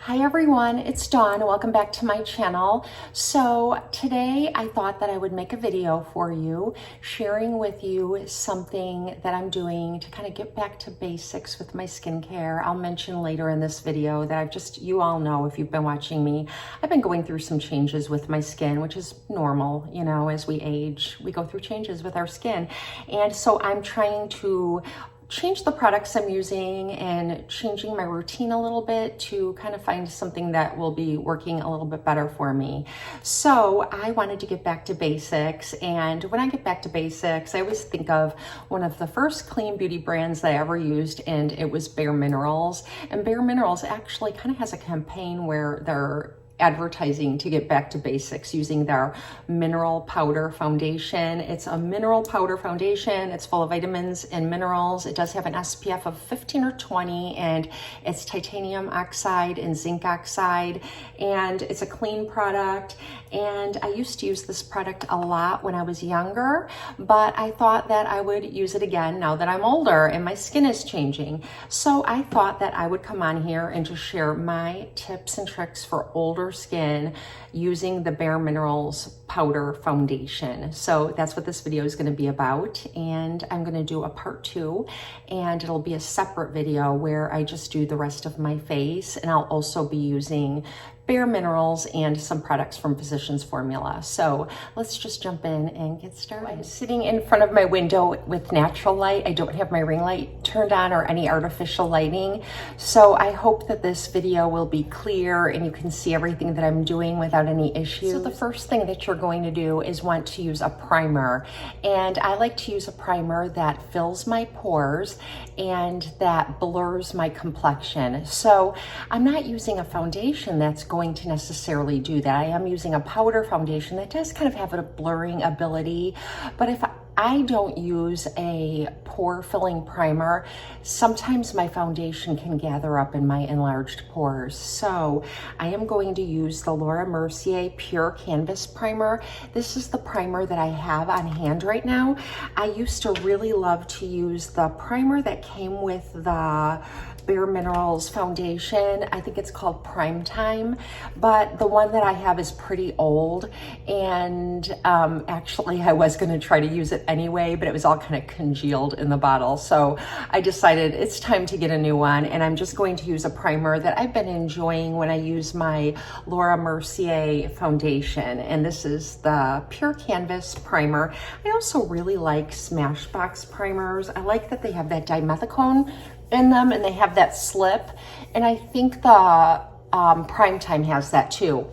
Hi everyone, it's Dawn. Welcome back to my channel. So today I thought that I would make a video for you, sharing with you something that I'm doing to kind of get back to basics with my skincare. I'll mention later in this video that you all know if you've been watching me, I've been going through some changes with my skin, which is normal, you know, as we age, we go through changes with our skin. And so I'm trying to change the products I'm using and changing my routine a little bit to kind of find something that will be working a little bit better for me. So I wanted to get back to basics, and when I get back to basics, I always think of one of the first clean beauty brands that I ever used, and it was Bareminerals. And Bareminerals actually kind of has a campaign where they're advertising to get back to basics using their mineral powder foundation. It's a mineral powder foundation. It's full of vitamins and minerals. It does have an SPF of 15 or 20, and it's titanium oxide and zinc oxide, and it's a clean product. And I used to use this product a lot when I was younger, but I thought that I would use it again now that I'm older and my skin is changing. So I thought that I would come on here and just share my tips and tricks for older skin using the Bareminerals powder foundation. So that's what this video is going to be about, and I'm going to do a part 2, and it'll be a separate video where I just do the rest of my face, and I'll also be using Bareminerals and some products from Physicians Formula. So let's just jump in and get started. I'm sitting in front of my window with natural light. I don't have my ring light turned on or any artificial lighting. So I hope that this video will be clear and you can see everything that I'm doing without any issues. So the first thing that you're going to do is want to use a primer. And I like to use a primer that fills my pores and that blurs my complexion. So I'm not using a foundation that's going to necessarily do that. I am using a powder foundation that does kind of have a blurring ability, but if I don't use a pore filling primer, sometimes my foundation can gather up in my enlarged pores. So I am going to use the Mercier Pure Canvas Primer. This is the primer that I have on hand right now. I used to really love to use the primer that came with the Bareminerals foundation. I think it's called Prime Time, but the one that I have is pretty old, and actually I was going to try to use it anyway, but it was all kind of congealed in the bottle. So I decided it's time to get a new one, and I'm just going to use a primer that I've been enjoying when I use my Mercier foundation, and this is the Pure Canvas Primer. I also really like Smashbox primers. I like that they have that dimethicone in them and they have that slip, and I think the Prime Time has that too.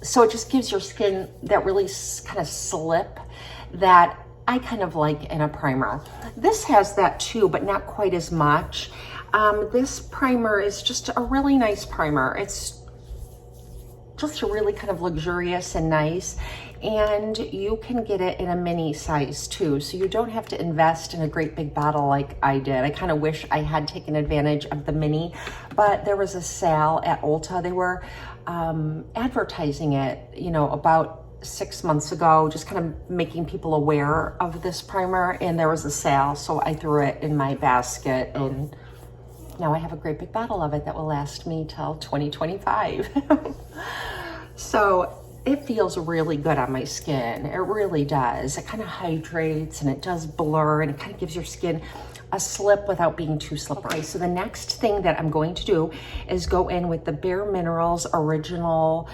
So it just gives your skin that really kind of slip that I kind of like in a primer. This has that too, but not quite as much. This primer is just a really nice primer. It's just really kind of luxurious and nice, and you can get it in a mini size too, so you don't have to invest in a great big bottle like I did. I kind of wish I had taken advantage of the mini, but there was a sale at Ulta. They were advertising it, you know, about 6 months ago, just kind of making people aware of this primer, and there was a sale, so I threw it in my basket, and now I have a great big bottle of it that will last me till 2025. So it feels really good on my skin. It really does. It kind of hydrates and it does blur, and it kind of gives your skin a slip without being too slippery. Okay, so the next thing that I'm going to do is go in with the Bareminerals Original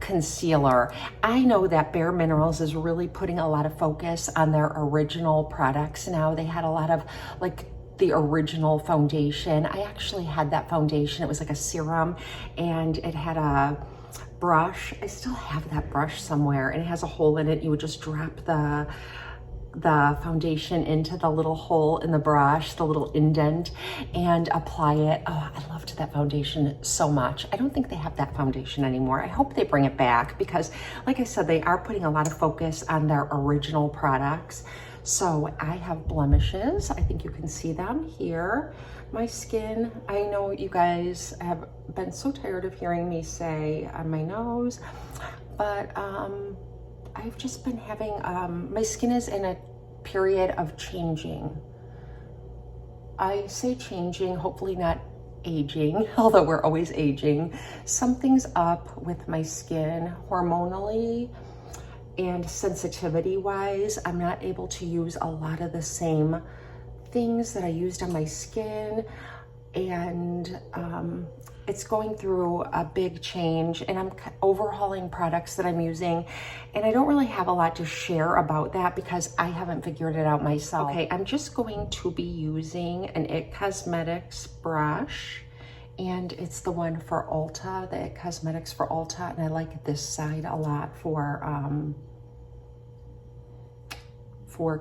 Concealer. I know that Bareminerals is really putting a lot of focus on their original products now. They had a lot of like the original foundation. I actually had that foundation. It was like a serum, and it had a brush. I still have that brush somewhere, and it has a hole in it. You would just drop the foundation into the little hole in the brush, the little indent, and apply it. Oh, I loved that foundation so much. I don't think they have that foundation anymore. I hope they bring it back because, like I said, they are putting a lot of focus on their original products. So I have blemishes. I think you can see them here. My skin, I know you guys have been so tired of hearing me say on my nose, but I've just been having, my skin is in a period of changing. I say changing, hopefully not aging, although we're always aging. Something's up with my skin hormonally and sensitivity wise. I'm not able to use a lot of the same things that I used on my skin, and it's going through a big change, and I'm overhauling products that I'm using, and I don't really have a lot to share about that because I haven't figured it out myself. Okay, I'm just going to be using an IT Cosmetics brush, and it's the one for Ulta, the IT Cosmetics for Ulta, and I like this side a lot for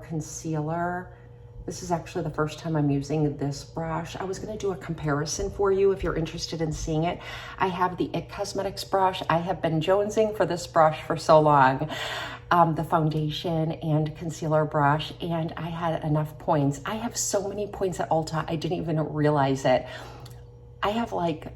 concealer. This is actually the first time I'm using this brush. I was gonna do a comparison for you if you're interested in seeing it. I have the IT Cosmetics brush. I have been jonesing for this brush for so long, the foundation and concealer brush, and I had enough points. I have so many points at Ulta, I didn't even realize it. I have like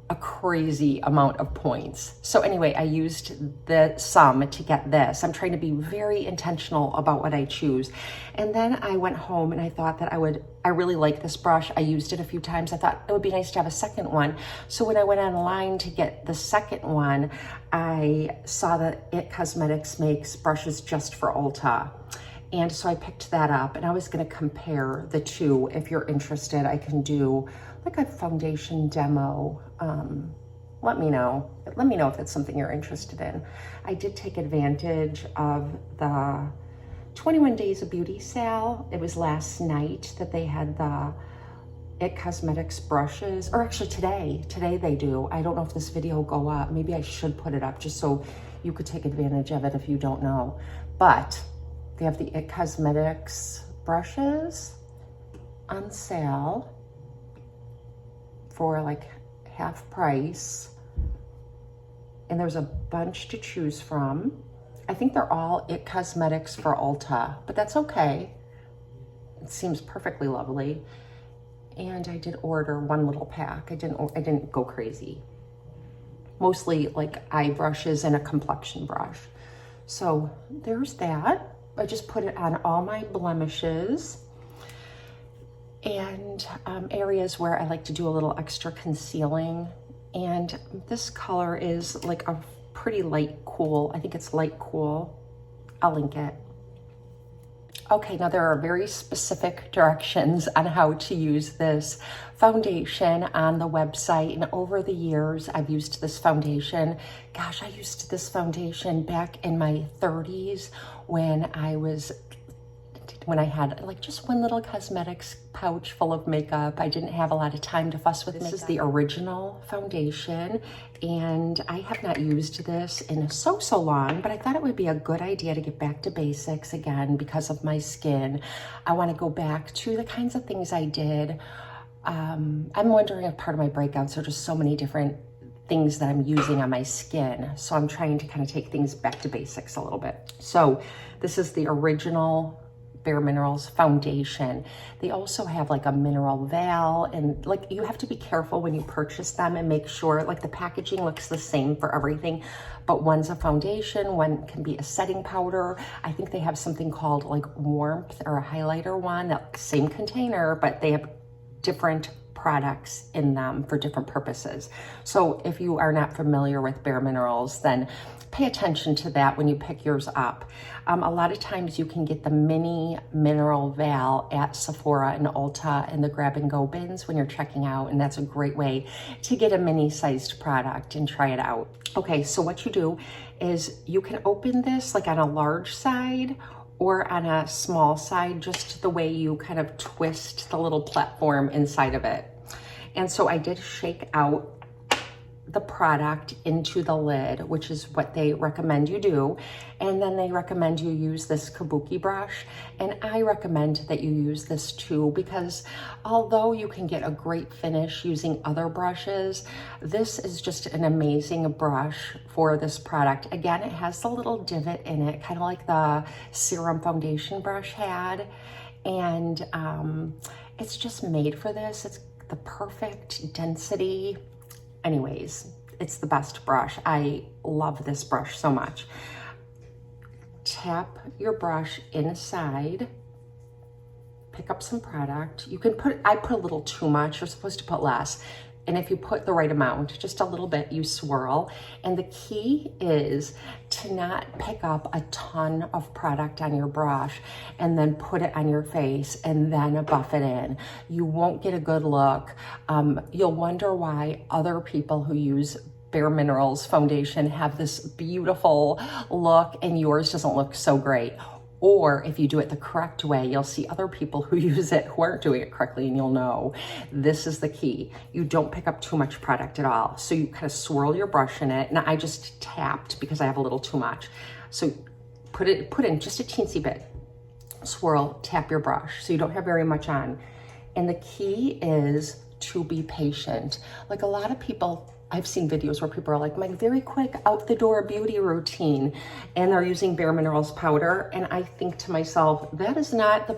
a crazy amount of points. So anyway, I used the sum to get this. I'm trying to be very intentional about what I choose. And then I went home and I thought that I really like this brush. I used it a few times. I thought it would be nice to have a second one. So when I went online to get the second one, I saw that IT Cosmetics makes brushes just for Ulta. And so I picked that up, and I was gonna compare the two. If you're interested, I can do like a foundation demo. Let me know if it's something you're interested in. I did take advantage of the 21 Days of Beauty sale. It was last night that they had the IT Cosmetics brushes, or actually today they do. I don't know if this video will go up. Maybe I should put it up just so you could take advantage of it if you don't know. But they have the IT Cosmetics brushes on sale for like half price, and there's a bunch to choose from. I think they're all IT Cosmetics for Ulta, but that's okay. It seems perfectly lovely. And I did order one little pack. I didn't go crazy. Mostly like eye brushes and a complexion brush. So there's that. I just put it on all my blemishes and areas where I like to do a little extra concealing. And this color is like a pretty light cool. I think it's light cool. I'll link it. Okay, now there are very specific directions on how to use this foundation on the website. And over the years, I've used this foundation. Gosh, I used this foundation back in my 30s when I had like just one little cosmetics pouch full of makeup. I didn't have a lot of time to fuss with makeup. This is the original foundation, and I have not used this in so long, but I thought it would be a good idea to get back to basics again because of my skin. I want to go back to the kinds of things I did. I'm wondering if part of my breakouts are just so many different things that I'm using on my skin. So I'm trying to kind of take things back to basics a little bit. So this is the original Bareminerals foundation. They also have like a mineral veil, and like you have to be careful when you purchase them and make sure like the packaging looks the same for everything, but one's a foundation, one can be a setting powder. I think they have something called like warmth or a highlighter one, that same container, but they have different products in them for different purposes. So if you are not familiar with Bareminerals, then pay attention to that when you pick yours up. A lot of times you can get the mini mineral veil at Sephora and Ulta in the grab and go bins when you're checking out, and that's a great way to get a mini sized product and try it out. Okay, so what you do is you can open this like on a large side or on a small side, just the way you kind of twist the little platform inside of it. And so I did shake out the product into the lid, which is what they recommend you do. And then they recommend you use this Kabuki brush. And I recommend that you use this too, because although you can get a great finish using other brushes, this is just an amazing brush for this product. Again, it has the little divot in it, kind of like the serum foundation brush had. And it's just made for this. It's the perfect density. Anyways, it's the best brush. I love this brush so much. Tap your brush inside, pick up some product. You can I put a little too much. You're supposed to put less. And if you put the right amount, just a little bit, you swirl. And the key is to not pick up a ton of product on your brush and then put it on your face and then buff it in. You won't get a good look. You'll wonder why other people who use Bareminerals Foundation have this beautiful look and yours doesn't look so great. Or if you do it the correct way, you'll see other people who use it who aren't doing it correctly, and you'll know this is the key. You don't pick up too much product at all. So you kind of swirl your brush in it. Now I just tapped because I have a little too much. So put in just a teensy bit. Swirl, tap your brush so you don't have very much on. And the key is to be patient. Like a lot of people, I've seen videos where people are like, my very quick out the door beauty routine, and they're using Bareminerals powder. And I think to myself, that is not the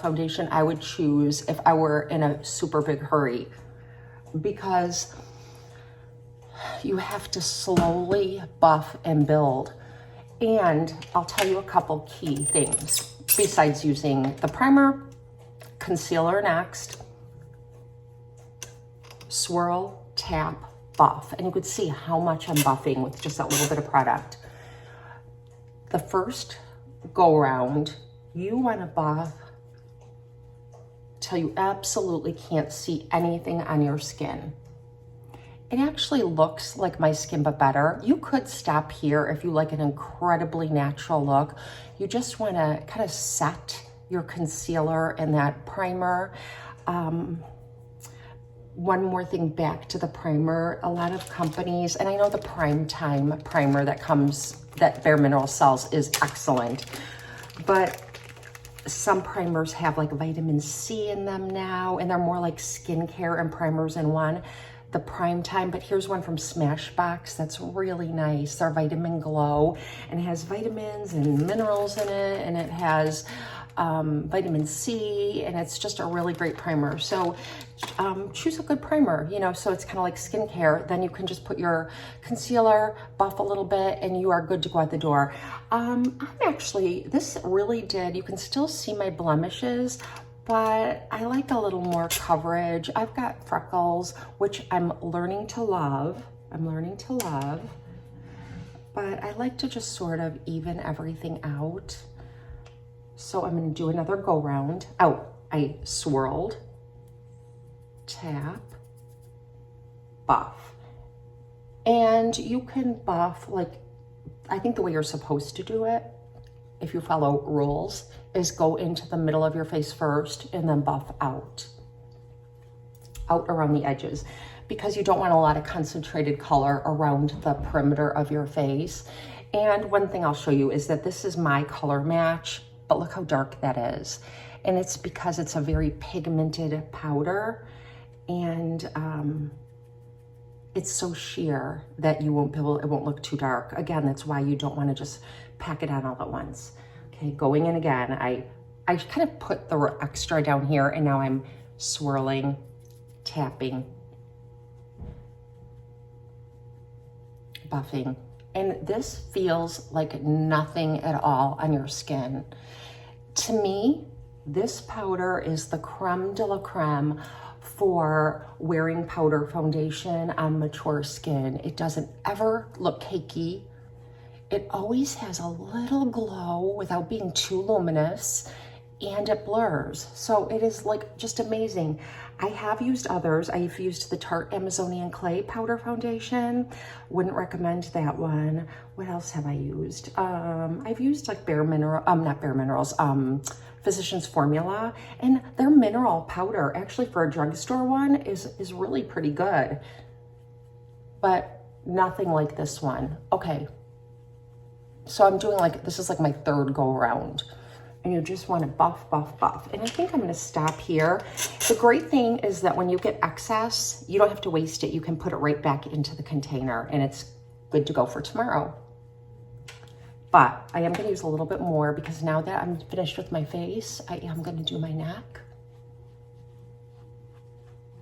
foundation I would choose if I were in a super big hurry, because you have to slowly buff and build. And I'll tell you a couple key things besides using the primer. Concealer next, swirl, tap, buff, and you could see how much I'm buffing with just that little bit of product. The first go around, you want to buff till you absolutely can't see anything on your skin. It actually looks like my skin, but better. You could stop here if you like an incredibly natural look. You just want to kind of set your concealer and that primer. One more thing back to the primer. A lot of companies, and I know the Prime Time primer that Bareminerals sells is excellent, but some primers have like vitamin C in them now, and they're more like skincare and primers in one. The Prime Time, but here's one from Smashbox that's really nice. They're Vitamin Glow, and it has vitamins and minerals in it, and it has vitamin C, and it's just a really great primer. So choose a good primer, so it's kind of like skincare. Then you can just put your concealer, buff a little bit, and you are good to go out the door. This really did, you can still see my blemishes, but I like a little more coverage. I've got freckles, which I'm learning to love. But I like to just sort of even everything out. So I'm going to do another go round. Oh, I swirled, tap, buff. And you can buff, like, I think the way you're supposed to do it, if you follow rules, is go into the middle of your face first and then buff out around the edges, because you don't want a lot of concentrated color around the perimeter of your face. And one thing I'll show you is that this is my color match, but look how dark that is. And it's because it's a very pigmented powder, and it's so sheer that it won't look too dark. Again, that's why you don't want to just pack it on all at once. Okay, going in again, I kind of put the extra down here, and now I'm swirling, tapping, buffing. And this feels like nothing at all on your skin. To me, this powder is the creme de la creme for wearing powder foundation on mature skin. It doesn't ever look cakey. It always has a little glow without being too luminous, and it blurs. So it is like just amazing. I have used others. I've used the Tarte Amazonian Clay Powder Foundation. Wouldn't recommend that one. What else have I used? I've used like Physicians Formula, and their mineral powder, actually for a drugstore one, is really pretty good, but nothing like this one. Okay, so I'm doing this is like my third go around, and you just want to buff, buff, buff. And I think I'm going to stop here. The great thing is that when you get excess, you don't have to waste it. You can put it right back into the container, and it's good to go for tomorrow. But I am going to use a little bit more, because now that I'm finished with my face, I am going to do my neck.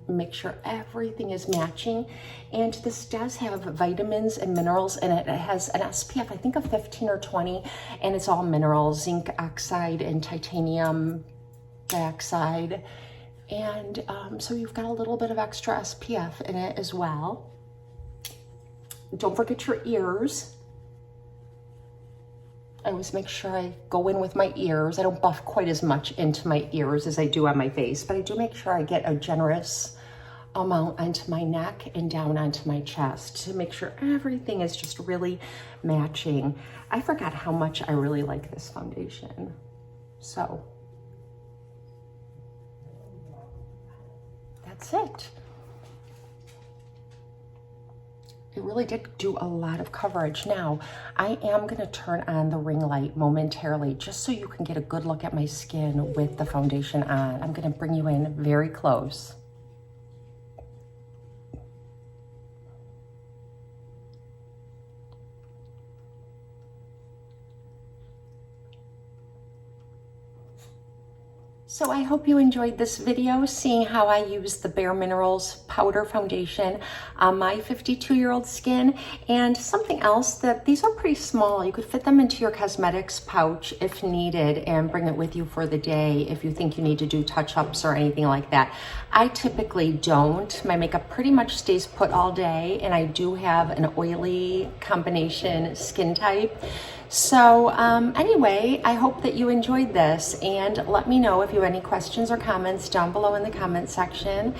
Make sure everything is matching. And this does have vitamins and minerals in it. It has an SPF, I think, of 15 or 20, and it's all minerals, zinc oxide and titanium backside. And so you've got a little bit of extra SPF in it as well. Don't forget your ears. I always make sure I go in with my ears. I don't buff quite as much into my ears as I do on my face, but I do make sure I get a generous amount onto my neck and down onto my chest to make sure everything is just really matching. I forgot how much I really like this foundation. So that's it. It really did do a lot of coverage. Now, I am going to turn on the ring light momentarily just so you can get a good look at my skin with the foundation on. I'm going to bring you in very close. So I hope you enjoyed this video, seeing how I use the Bareminerals powder foundation on my 52-year-old skin. And something else, that these are pretty small. You could fit them into your cosmetics pouch if needed and bring it with you for the day if you think you need to do touch-ups or anything like that. I typically don't. My makeup pretty much stays put all day, and I do have an oily combination skin type. So anyway, I hope that you enjoyed this, and let me know if you have any questions or comments down below in the comment section,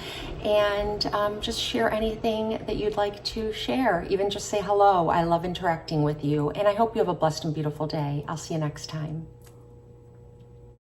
and just share anything that you'd like to share. Even just say hello. I love interacting with you, and I hope you have a blessed and beautiful day. I'll see you next time.